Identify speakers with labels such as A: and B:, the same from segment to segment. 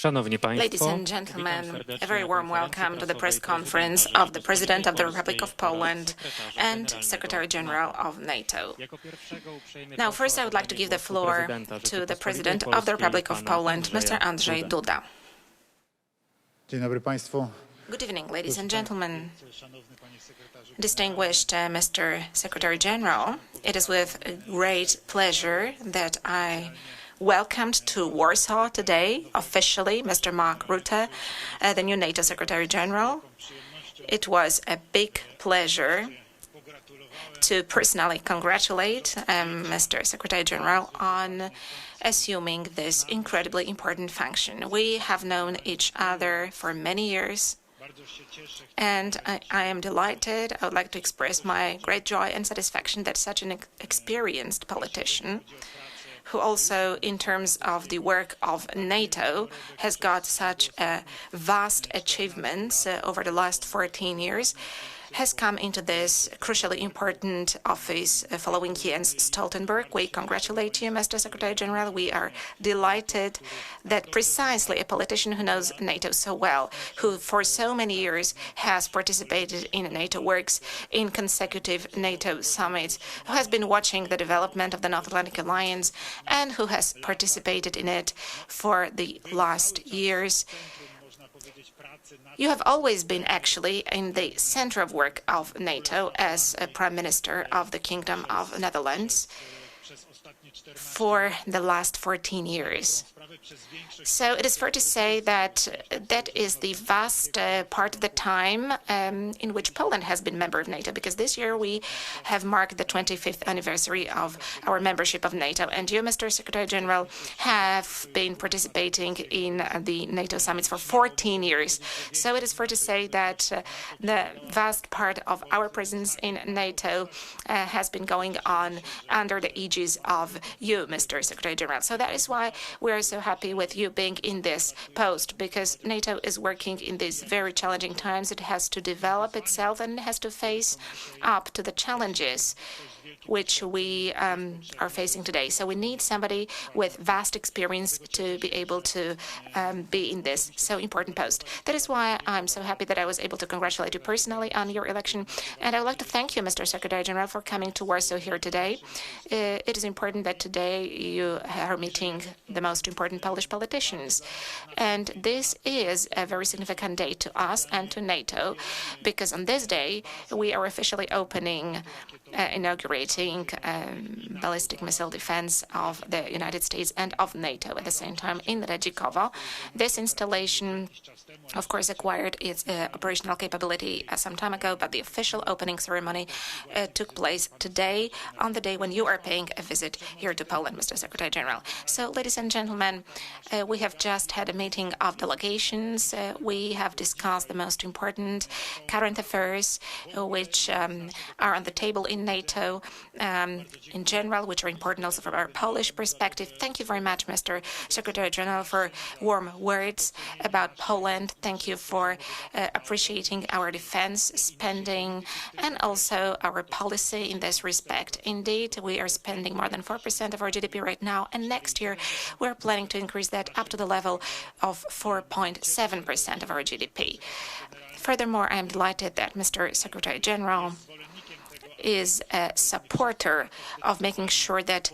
A: Ladies and gentlemen, a very warm welcome to the press conference of the President of the Republic of Poland and Secretary General of NATO. Now, first I would like to give the floor to the President of the Republic of Poland, Mr. Andrzej Duda.
B: Dzień dobry Państwu.
A: Good evening, ladies and gentlemen. Distinguished Mr. Secretary General, it is with great pleasure that I welcomed to Warsaw today, officially, Mr. Mark Rutte, the new NATO Secretary General. It was a big pleasure to personally congratulate Mr. Secretary General on assuming this incredibly important function. We have known each other for many years, and I am delighted. I would like to express my great joy and satisfaction that such an experienced politician, who also, in terms of the work of NATO, has got such vast achievements over the last 14 years, has come into this crucially important office following Jens Stoltenberg. We congratulate you, Mr. Secretary General. We are delighted that precisely a politician who knows NATO so well, who for so many years has participated in NATO works, in consecutive NATO summits, who has been watching the development of the North Atlantic Alliance, and who has participated in it for the last years. You have always been actually in the center of work of NATO as a Prime Minister of the Kingdom of Netherlands for the last 14 years. So it is fair to say that that is the vast part of the time in which Poland has been member of NATO, because this year we have marked the 25th anniversary of our membership of NATO. And you, Mr. Secretary General, have been participating in the NATO summits for 14 years. So it is fair to say that the vast part of our presence in NATO has been going on under the aegis of you, Mr. Secretary General. So that is why we are so happy with you being in this post, because NATO is working in these very challenging times. It has to develop itself and it has to face up to the challenges which we are facing today. So we need somebody with vast experience to be able to be in this so important post. That is why I'm so happy that I was able to congratulate you personally on your election. And I would like to thank you, Mr. Secretary General, for coming to Warsaw here today. It is important that today you are meeting the most important Polish politicians. And this is a very significant day to us and to NATO, because on this day we are officially inaugurating ballistic missile defense of the United States and of NATO at the same time in Redzikowo. This installation, of course, acquired its operational capability some time ago, but the official opening ceremony took place today, on the day when you are paying a visit here to Poland, Mr. Secretary General. So, ladies and gentlemen, we have just had a meeting of delegations. We have discussed the most important current affairs which are on the table in NATO in general, which are important also from our Polish perspective. Thank you very much, Mr. Secretary General, for warm words about Poland. Thank you for appreciating our defense spending and also our policy in this respect. Indeed, we are spending more than 4% of our GDP right now, and next year we're planning to increase that up to the level of 4.7% of our GDP. Furthermore, I am delighted that Mr. Secretary General is a supporter of making sure that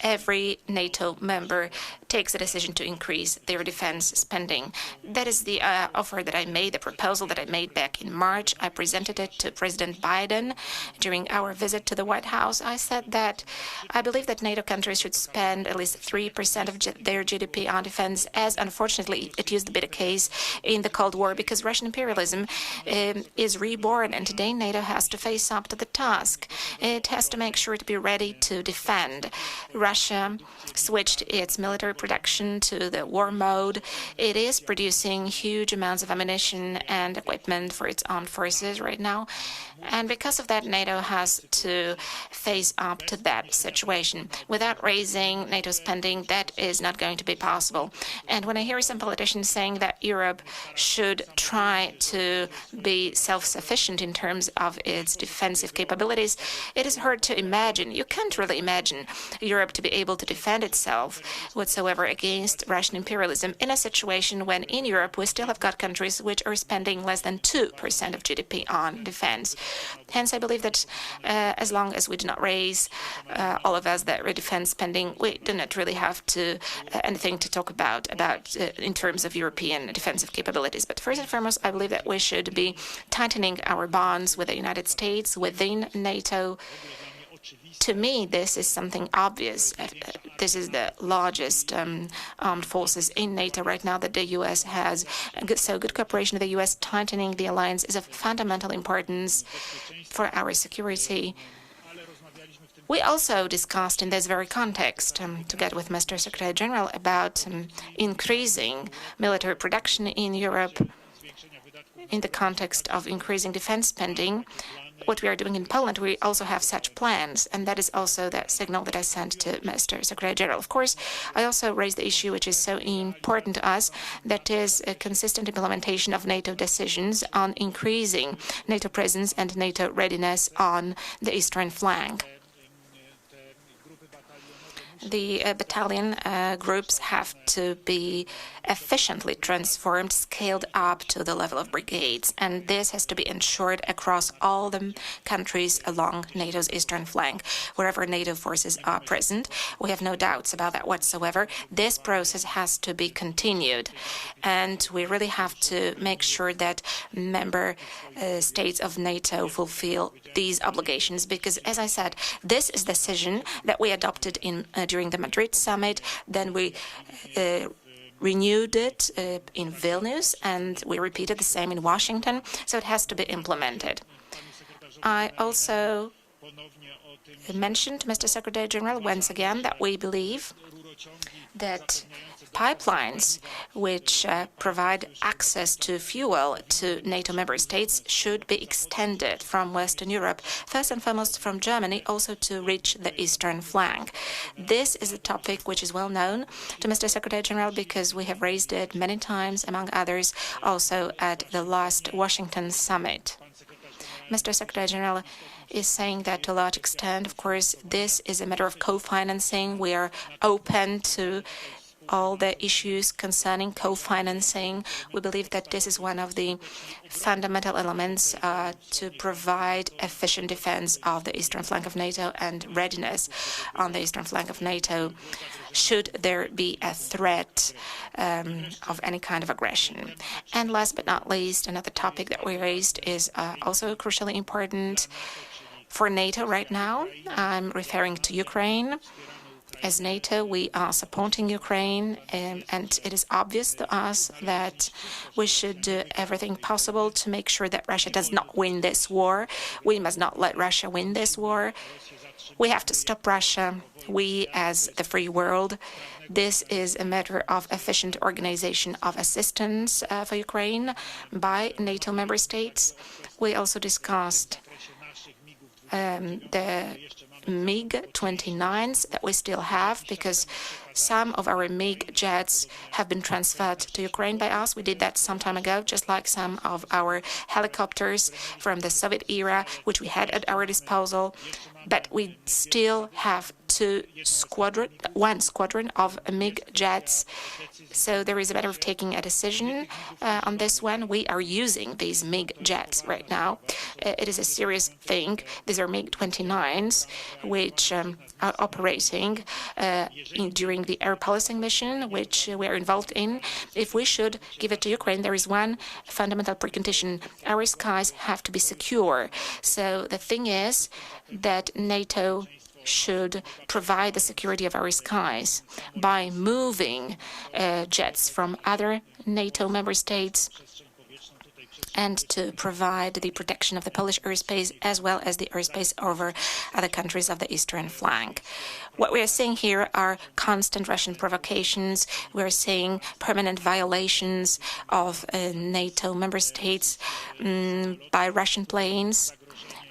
A: every NATO member takes a decision to increase their defense spending. That is the offer that I made, the proposal that I made back in March. I presented it to President Biden during our visit to the White House. I said that I believe that NATO countries should spend at least 3% of their GDP on defense, as unfortunately it used to be the case in the Cold War, because Russian imperialism is reborn, and today NATO has to face up to the task. It has to make sure to be ready to defend. Russia switched its military production to the war mode. It is producing huge amounts of ammunition and equipment for its armed forces right now. And because of that, NATO has to face up to that situation. Without raising NATO spending, that is not going to be possible. And when I hear some politicians saying that Europe should try to be self-sufficient in terms of its defensive capabilities, capabilities, it is hard to imagine. You can't really imagine Europe to be able to defend itself whatsoever against Russian imperialism in a situation when in Europe we still have got countries which are spending less than 2% of GDP on defense. Hence, I believe that as long as we do not raise, all of us, the defense spending, we do not really have to anything to talk about in terms of European defensive capabilities. But first and foremost, I believe that we should be tightening our bonds with the United States within NATO. To me, this is something obvious. This is the largest armed forces in NATO right now that the U.S. has. So good cooperation with the U.S. tightening the alliance is of fundamental importance for our security. We also discussed in this very context, together with Mr. Secretary General, about increasing military production in Europe in the context of increasing defense spending. What we are doing in Poland, we also have such plans, and that is also the signal that I sent to Mr. Secretary General. Of course, I also raised the issue which is so important to us, that is a consistent implementation of NATO decisions on increasing NATO presence and NATO readiness on the eastern flank. The battalion groups have to be efficiently transformed, scaled up to the level of brigades, and this has to be ensured across all the countries along NATO's eastern flank. Wherever NATO forces are present, we have no doubts about that whatsoever. This process has to be continued, and we really have to make sure that member states of NATO fulfill these obligations, because, as I said, this is the decision that we adopted during the Madrid summit. Then we renewed it in Vilnius, and we repeated the same in Washington, so it has to be implemented. I also mentioned to Mr. Secretary General once again that we believe that pipelines which provide access to fuel to NATO member states should be extended from Western Europe, first and foremost from Germany, also to reach the eastern flank. This is a topic which is well known to Mr. Secretary General because we have raised it many times, among others, also at the last Washington summit. Mr. Secretary General is saying that to a large extent, of course, this is a matter of co-financing. We are open to all the issues concerning co-financing. We believe that this is one of the fundamental elements to provide efficient defense of the eastern flank of NATO and readiness on the eastern flank of NATO should there be a threat of any kind of aggression. And last but not least, another topic that we raised is also crucially important for NATO right now. I'm referring to Ukraine. As NATO, we are supporting Ukraine, and it is obvious to us that we should do everything possible to make sure that Russia does not win this war. We must not let Russia win this war. We have to stop Russia. We, as the free world, this is a matter of efficient organization of assistance for Ukraine by NATO member states. We also discussed the MiG-29s that we still have, because some of our MiG jets have been transferred to Ukraine by us. We did that some time ago, just like some of our helicopters from the Soviet era, which we had at our disposal. But we still have one squadron of MiG jets. So there is a matter of taking a decision on this one. We are using these MiG jets right now. It is a serious thing. These are MiG-29s, which are operating during the air policing mission, which we are involved in. If we should give it to Ukraine, there is one fundamental precondition. Our skies have to be secure. So the thing is that NATO should provide the security of our skies by moving jets from other NATO member states and to provide the protection of the Polish airspace as well as the airspace over other countries of the eastern flank. What we are seeing here are constant Russian provocations. We are seeing permanent violations of NATO member states by Russian planes.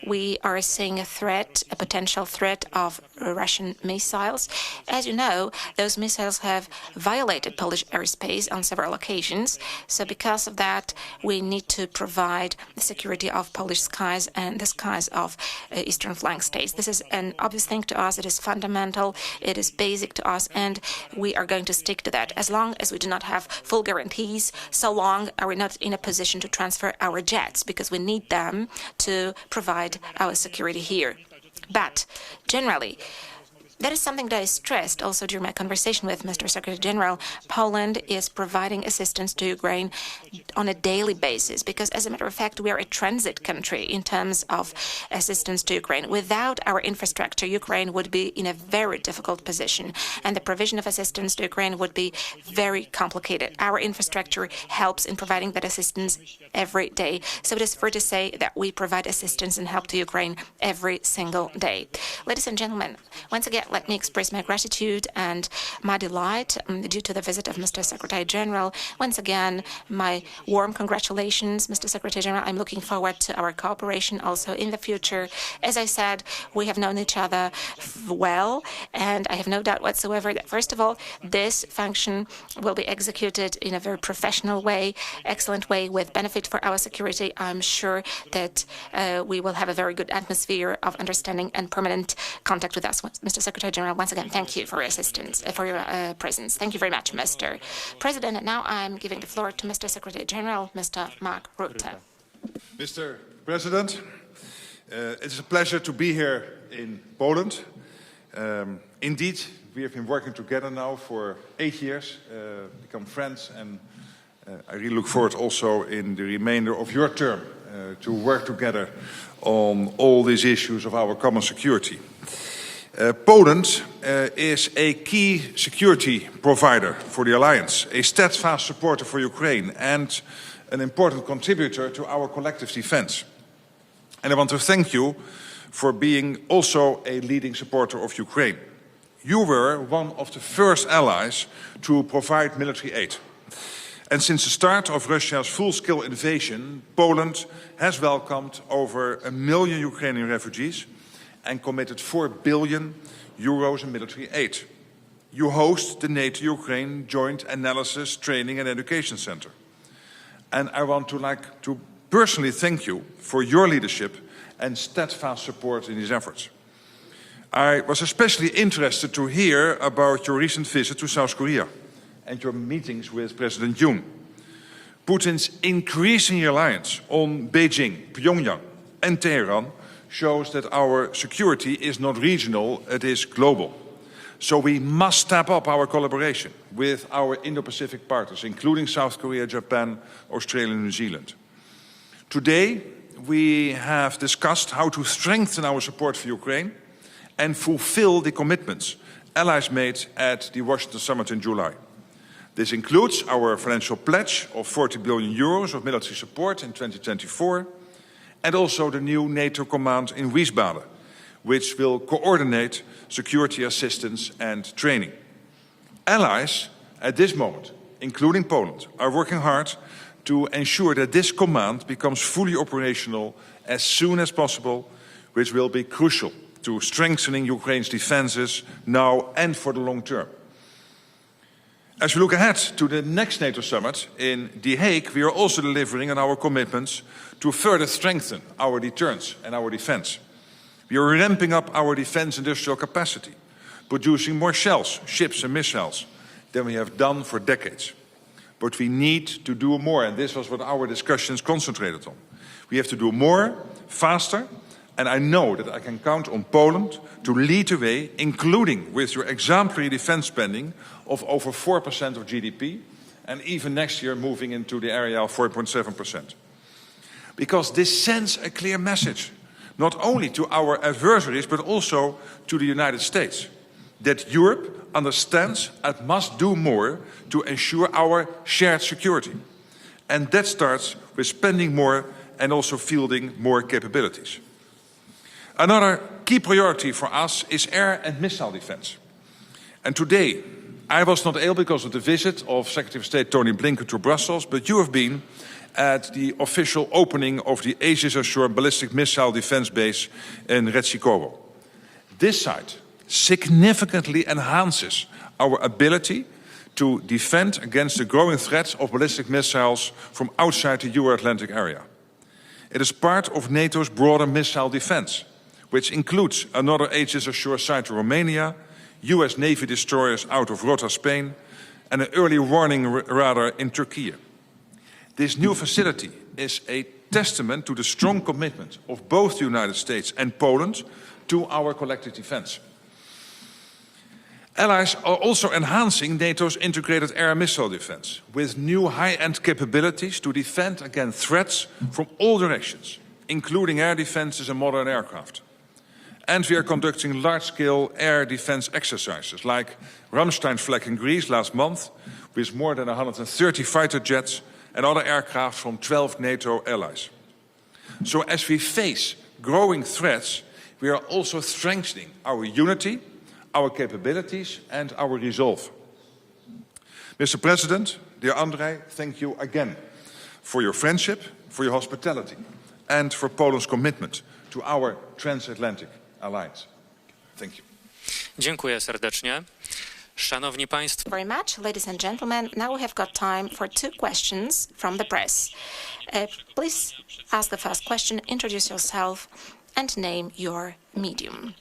A: we are seeing a threat, a potential threat of Russian missiles. As you know, those missiles have violated Polish airspace on several occasions. So because of that, we need to provide the security of Polish skies and the skies of eastern flank states. This is an obvious thing to us. It is fundamental. It is basic to us, and we are going to stick to that. As long as we do not have full guarantees, so long are we not in a position to transfer our jets, because we need them to provide our security here. But generally, that is something that I stressed also during my conversation with Mr. Secretary General. Poland is providing assistance to Ukraine on a daily basis because, as a matter of fact, we are a transit country in terms of assistance to Ukraine. Without our infrastructure, Ukraine would be in a very difficult position, and the provision of assistance to Ukraine would be very complicated. Our infrastructure helps in providing that assistance every day. So it is fair to say that we provide assistance and help to Ukraine every single day. Ladies and gentlemen, once again, let me express my gratitude and my delight due to the visit of Mr. Secretary General. Once again, my warm congratulations, Mr. Secretary General. I'm looking forward to our cooperation also in the future. As I said, we have known each other well, and I have no doubt whatsoever that, first of all, this function will be executed in a very professional way, excellent way, with benefit for our security. I'm sure that we will have a very good atmosphere of understanding and permanent contact with us. Mr. Secretary General, once again, thank you for your assistance, for your presence. Thank you very much, Mr. President. And now I'm giving the floor to Mr. Secretary General, Mr. Mark Rutte.
C: Mr. President, it is a pleasure to be here in Poland. Indeed, we have been working together now for 8 years, become friends, and I really look forward also in the remainder of your term to work together on all these issues of our common security. Poland is a key security provider for the alliance, a steadfast supporter for Ukraine, and an important contributor to our collective defense. And I want to thank you for being also a leading supporter of Ukraine. You were one of the first allies to provide military aid. And since the start of Russia's full-scale invasion, Poland has welcomed over 1 million Ukrainian refugees and committed 4 billion euros in military aid. You host the NATO-Ukraine Joint Analysis, Training and Education Center. And I want to personally thank you for your leadership and steadfast support in these efforts. I was especially interested to hear about your recent visit to South Korea and your meetings with President Yoon. Putin's increasing reliance on Beijing, Pyongyang and Tehran shows that our security is not regional, it is global. So we must step up our collaboration with our Indo-Pacific partners, including South Korea, Japan, Australia and New Zealand. Today, we have discussed how to strengthen our support for Ukraine and fulfill the commitments allies made at the Washington summit in July. This includes our financial pledge of 40 billion euros of military support in 2024, and also the new NATO command in Wiesbaden, which will coordinate security assistance and training. Allies at this moment, including Poland, are working hard to ensure that this command becomes fully operational as soon as possible, which will be crucial to strengthening Ukraine's defenses now and for the long term. As we look ahead to the next NATO summit in The Hague, we are also delivering on our commitments to further strengthen our deterrence and our defense. We are ramping up our defense industrial capacity, producing more shells, ships and missiles than we have done for decades. But we need to do more, and this was what our discussions concentrated on. We have to do more, faster, and I know that I can count on Poland to lead the way, including with your exemplary defense spending of over 4% of GDP, and even next year moving into the area of 4.7%. Because this sends a clear message, not only to our adversaries, but also to the United States, that Europe understands and must do more to ensure our shared security. And that starts with spending more and also fielding more capabilities. Another key priority for us is air and missile defense. And today, I was not able because of the visit of Secretary of State Tony Blinken to Brussels, but you have been at the official opening of the Aegis Ashore Ballistic Missile Defense Base in Retsikovo. This site significantly enhances our ability to defend against the growing threat of ballistic missiles from outside the Euro-Atlantic area. It is part of NATO's broader missile defense, which includes another Aegis Ashore site in Romania, US Navy destroyers out of Rutte, Spain, and an early warning radar in Turkey. This new facility is a testament to the strong commitment of both the United States and Poland to our collective defense. Allies are also enhancing NATO's integrated air missile defense with new high-end capabilities to defend against threats from all directions, including air defenses and modern aircraft. And we are conducting large-scale air defense exercises like Ramstein flag in Greece last month with more than 130 fighter jets and other aircraft from 12 NATO allies. So as we face growing threats, we are also strengthening our unity, our capabilities and our resolve. Mr. President, dear Andrzej, thank you again for your friendship, for your hospitality and for Poland's commitment to our transatlantic alliance. Thank you.
D: Dziękuję serdecznie. Szanowni Państwo.
A: Very much, ladies and gentlemen. Now we have got time for 2 questions from the press. Please ask the first question, introduce yourself and name your medium.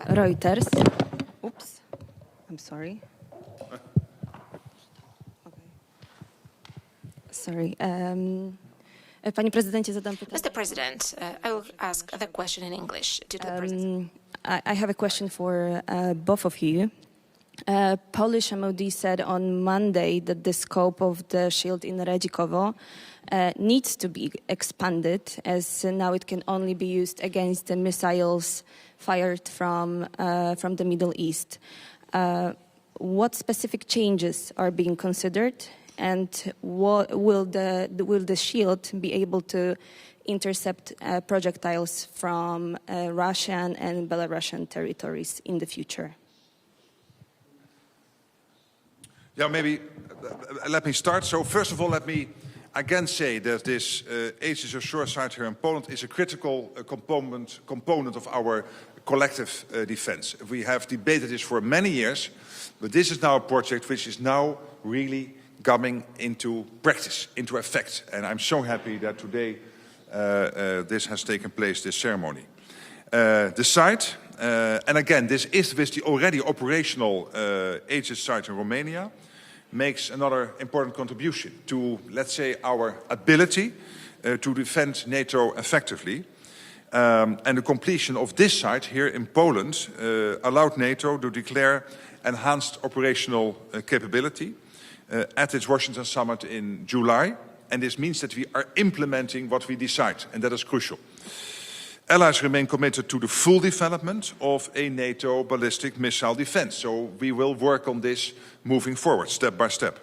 E: Reuters. Oops, I'm sorry. Okay. Sorry. Panie prezydencie, zadam pytanie.
A: Mr. President, I will ask the question in English due to the presidency.
E: I have a question for both of you. Polish MOD said on Monday that the scope of the shield in Redzikovo needs to be expanded, as now it can only be used against the missiles fired from the Middle East. What specific changes are being considered, and what will the shield be able to intercept projectiles from Russian and Belarusian territories in the future?
C: Yeah, maybe let me start. So first of all, let me again say that this Aegis Ashore site here in Poland is a critical component of our collective defense. We have debated this for many years, but this is now a project which is now really coming into practice, into effect. And I'm so happy that today this has taken place, this ceremony. The site, and again, this is with the already operational Aegis site in Romania, makes another important contribution to, let's say, our ability to defend NATO effectively. And the completion of this site here in Poland allowed NATO to declare enhanced operational capability at its Washington summit in July. And this means that we are implementing what we decide, and that is crucial. Allies remain committed to the full development of a NATO ballistic missile defense. So we will work on this moving forward, step by step.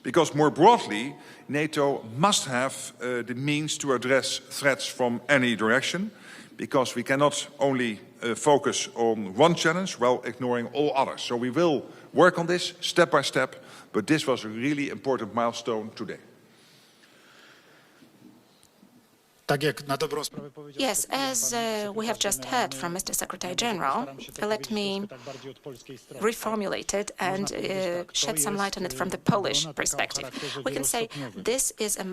C: Because more broadly, NATO must have the means to address threats from any direction, because we cannot only focus on one challenge while ignoring all others. So we will work on this step by step, but this was a really important milestone today.
A: Yes, as we have just heard from Mr. Secretary General, let me reformulate it and shed some light on it from the Polish perspective. We can say this is a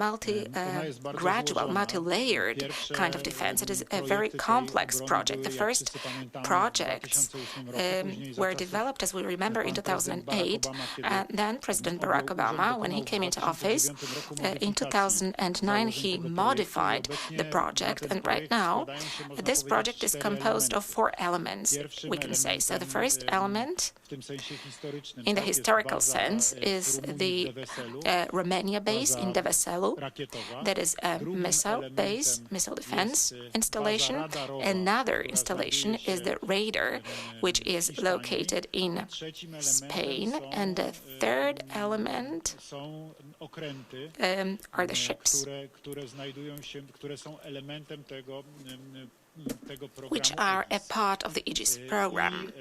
A: gradual, multi-layered kind of defense. It is a very complex project. The first projects were developed, as we remember, in 2008. Then President Barack Obama, when he came into office, in 2009, he modified the project, and right now this project is composed of 4 elements, we can say. So the first element, in the historical sense, is the Romania base in Deveselu. That is a missile base, missile defense installation. Another installation is the radar, which is located in Spain. And the third element are the ships, which are a part of the Aegis program.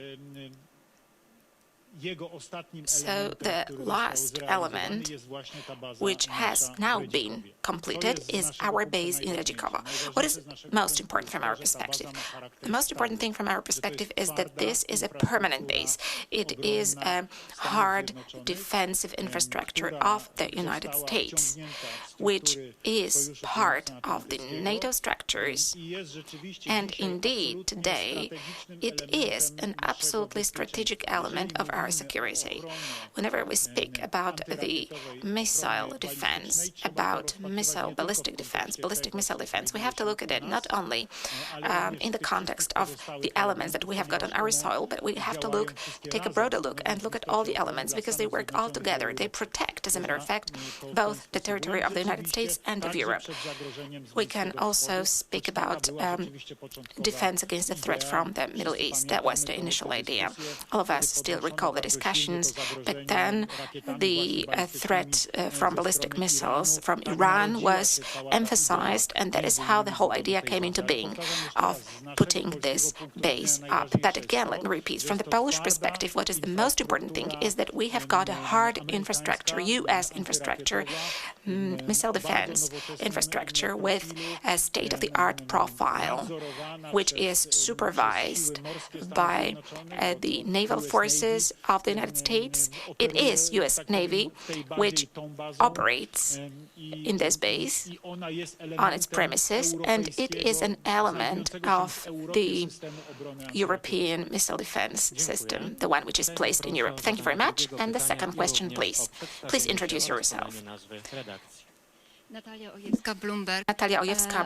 A: So the last element, which has now been completed, is our base in Redzikovo. What is most important from our perspective? The most important thing from our perspective is that this is a permanent base. It is a hard defensive infrastructure of the United States, which is part of the NATO structures. And indeed, today, it is an absolutely strategic element of our security. Whenever we speak about the missile defense, about ballistic missile defense, we have to look at it not only in the context of the elements that we have got on our soil, but we have to take a broader look and look at all the elements, because they work all together. They protect, as a matter of fact, both the territory of the United States and of Europe. We can also speak about defense against the threat from the Middle East. That was the initial idea. All of us still recall the discussions, but then the threat from ballistic missiles from Iran was emphasized, and that is how the whole idea came into being of putting this base up. But again, let me repeat, from the Polish perspective, what is the most important thing is that we have got a hard infrastructure, US infrastructure, missile defense infrastructure with a state-of-the-art profile, which is supervised by the naval forces of the United States. It is US Navy which operates in this base on its premises, and it is an element of the European missile defense system, the one which is placed in Europe. Thank you very much. And the second question, please. Please introduce yourself.
F: Natalia Ojewska-Bloomberg.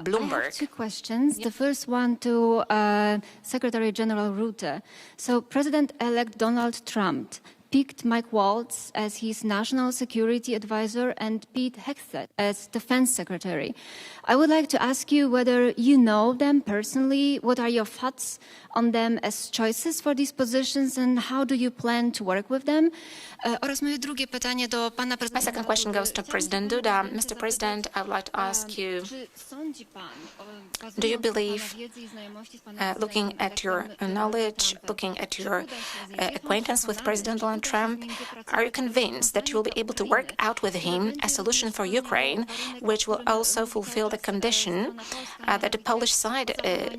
A: Bloomberg.
F: I have two questions. The first one to Secretary General Rutte. So President-elect Donald Trump picked Mike Waltz as his national security advisor and Pete Hegseth as defense secretary. I would like to ask you whether you know them personally, what are your thoughts on them as choices for these positions, and how do you plan to work with them? Oraz moje drugie pytanie do pana prezydenta.
A: My second question goes to President Duda. Mr. President, I would like to ask you, do you believe, looking at your knowledge, looking at your acquaintance with President Donald Trump, are you convinced that you will be able to work out with him a solution for Ukraine, which will also fulfill the condition that the Polish side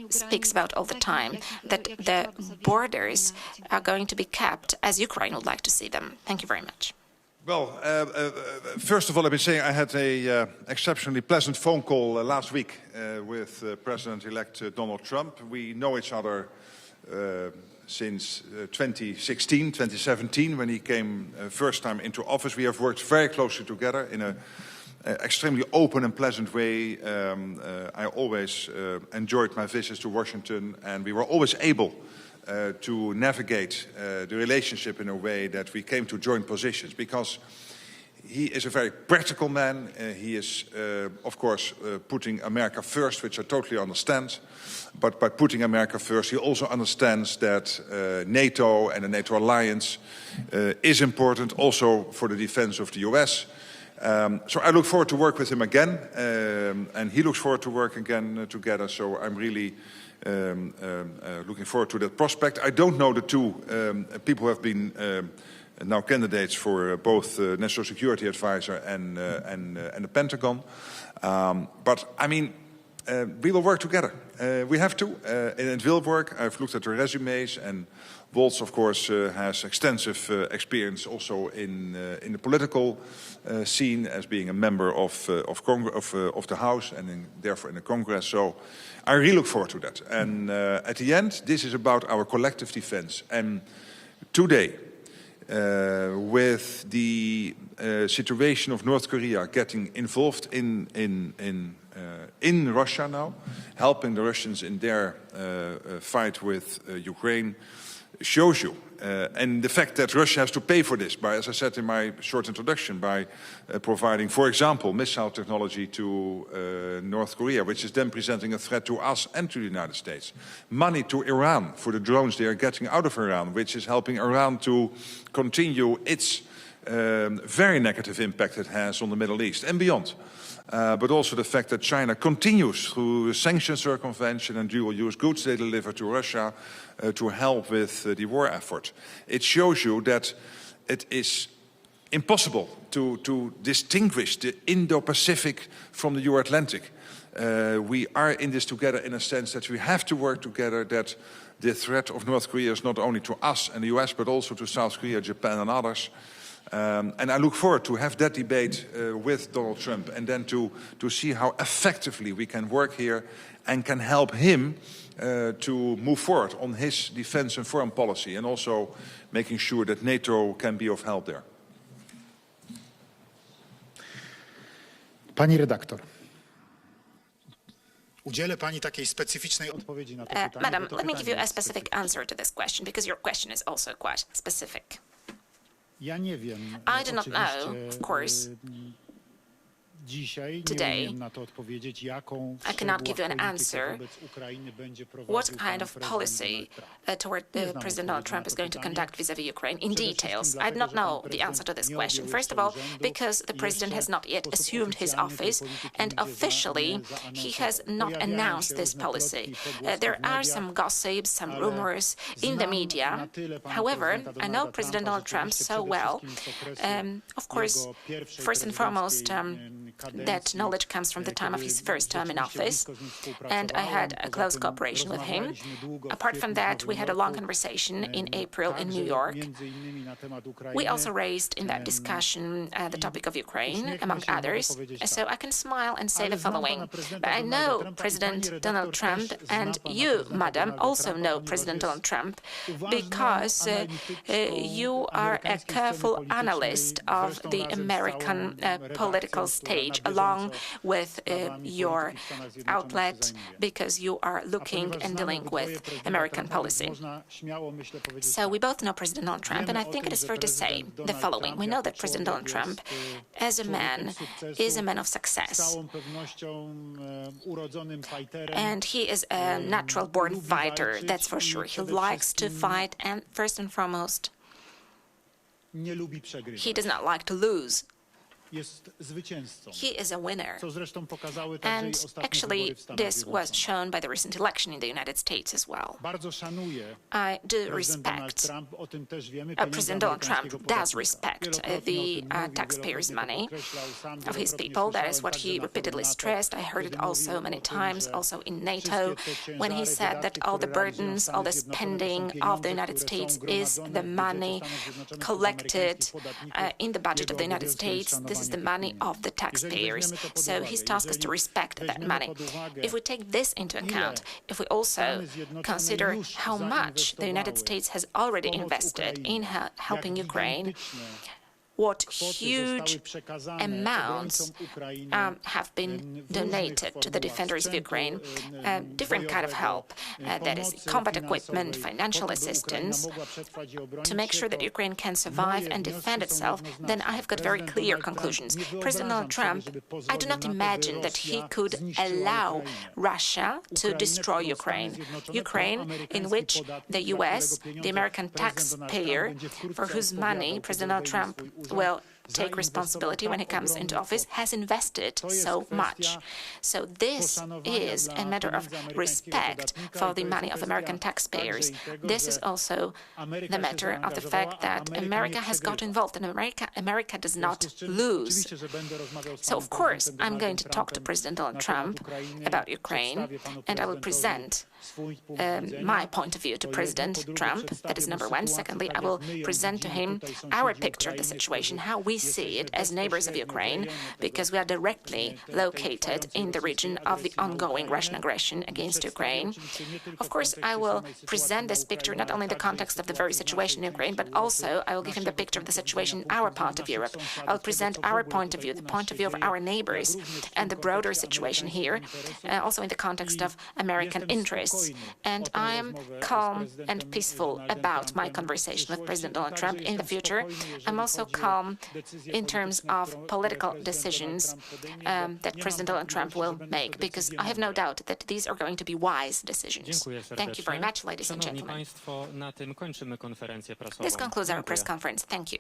A: speaks about all the time, that the borders are going to be kept as Ukraine would like to see them? Thank you very much.
C: Well, first of all, I've been saying I had an exceptionally pleasant phone call last week with President-elect Donald Trump. We know each other since 2016, 2017, when he came first time into office. We have worked very closely together in an extremely open and pleasant way. I always enjoyed my visits to Washington, and we were always able to navigate the relationship in a way that we came to joint positions, because he is a very practical man. He is, of course, putting America first, which I totally understand. But by putting America first, he also understands that NATO and the NATO alliance is important also for the defense of the US. So I look forward to work with him again, and he looks forward to work again together. So I'm really looking forward to that prospect. I don't know the two people who have been now candidates for both National Security Advisor and the Pentagon. But I mean, we will work together. We have to, and it will work. I've looked at the resumes, and Waltz, of course, has extensive experience also in the political scene as being a member of the House and therefore in the Congress. So I really look forward to that. And at the end, this is about our collective defense. And today, with the situation of North Korea getting involved in Russia now, helping the Russians in their fight with Ukraine, shows you. And the fact that Russia has to pay for this by, as I said in my short introduction, by providing, for example, missile technology to North Korea, which is then presenting a threat to us and to the United States. Money to Iran for the drones they are getting out of Iran, which is helping Iran to continue its very negative impact it has on the Middle East and beyond. But also the fact that China continues through sanctions circumvention and dual-use goods they deliver to Russia to help with the war effort. It shows you that it is impossible to distinguish the Indo-Pacific from the Euro-Atlantic. We are in this together in a sense that we have to work together, that the threat of North Korea is not only to us and the US, but also to South Korea, Japan and others. And I look forward to have that debate with Donald Trump and then to see how effectively we can work here and can help him to move forward on his defense and foreign policy, and also making sure that NATO can be of help there.
B: Pani redaktor, udzielę pani takiej specyficznej odpowiedzi na to pytanie.
A: Madam, let me give you a specific answer to this question, because your question is also quite specific.
B: Ja nie wiem.
A: I do not know, of course.
B: Dzisiaj
A: Today,
B: nie umiem na to odpowiedzieć, jaką
A: I cannot give you an answer
B: wobec Ukrainy będzie prowadził
A: what kind
B: pan
A: of
B: prezydent
A: policy
B: Donald Trump.
A: toward President Donald Trump is going to conduct vis-à-vis Ukraine in details. I do not know the answer to this question. First of all, because the president has not yet assumed his office, and officially he has not announced this policy. There are some gossips, some rumors in the media. However, I know President Donald Trump so well. Of course, first and foremost, that knowledge comes from the time of his first term in office, and I had a close cooperation with him. Apart from that, we had a long conversation in April in New York. We also raised in that discussion the topic of Ukraine, among others, so I can smile and say the following. But I know President Donald Trump, and you, madam, also know President Donald Trump, because you are a careful analyst of the American political stage, along with your outlet, because you are looking and dealing with American policy. So we both know President Donald Trump, and I think it is fair to say the following. We know that President Donald Trump, as a man, is a man of success. And he is a natural-born fighter, that's for sure. He likes to fight, and first and foremost, he does not like to lose. He is a winner. And actually, this was shown by the recent election in the United States as well. I do respect, President Donald Trump does respect the taxpayers' money of his people. That is what he repeatedly stressed. I heard it also many times, also in NATO, when he said that all the burdens, all the spending of the United States is the money collected in the budget of the United States. This is the money of the taxpayers. So his task is to respect that money. If we take this into account, if we also consider how much the United States has already invested in helping Ukraine, what huge amounts have been donated to the defenders of Ukraine, different kind of help, that is combat equipment, financial assistance, to make sure that Ukraine can survive and defend itself, then I have got very clear conclusions. President Donald Trump, I do not imagine that he could allow Russia to destroy Ukraine. Ukraine, in which the US, the American taxpayer, for whose money President Donald Trump will take responsibility when he comes into office, has invested so much. So this is a matter of respect for the money of American taxpayers. This is also the matter of the fact that America has got involved, and America does not lose. So of course I'm going to talk to President Donald Trump about Ukraine, and I will present my point of view to President Trump. That is number one. Secondly, I will present to him our picture of the situation, how we see it as neighbors of Ukraine, because we are directly located in the region of the ongoing Russian aggression against Ukraine. Of course, I will present this picture not only in the context of the very situation in Ukraine, but also I will give him the picture of the situation in our part of Europe. I will present our point of view, the point of view of our neighbors, and the broader situation here, also in the context of American interests. And I am calm and peaceful about my conversation with President Donald Trump in the future. I'm also calm in terms of political decisions that President Donald Trump will make, because I have no doubt that these are going to be wise decisions. Thank you very much, ladies and gentlemen. This concludes our press conference. Thank you.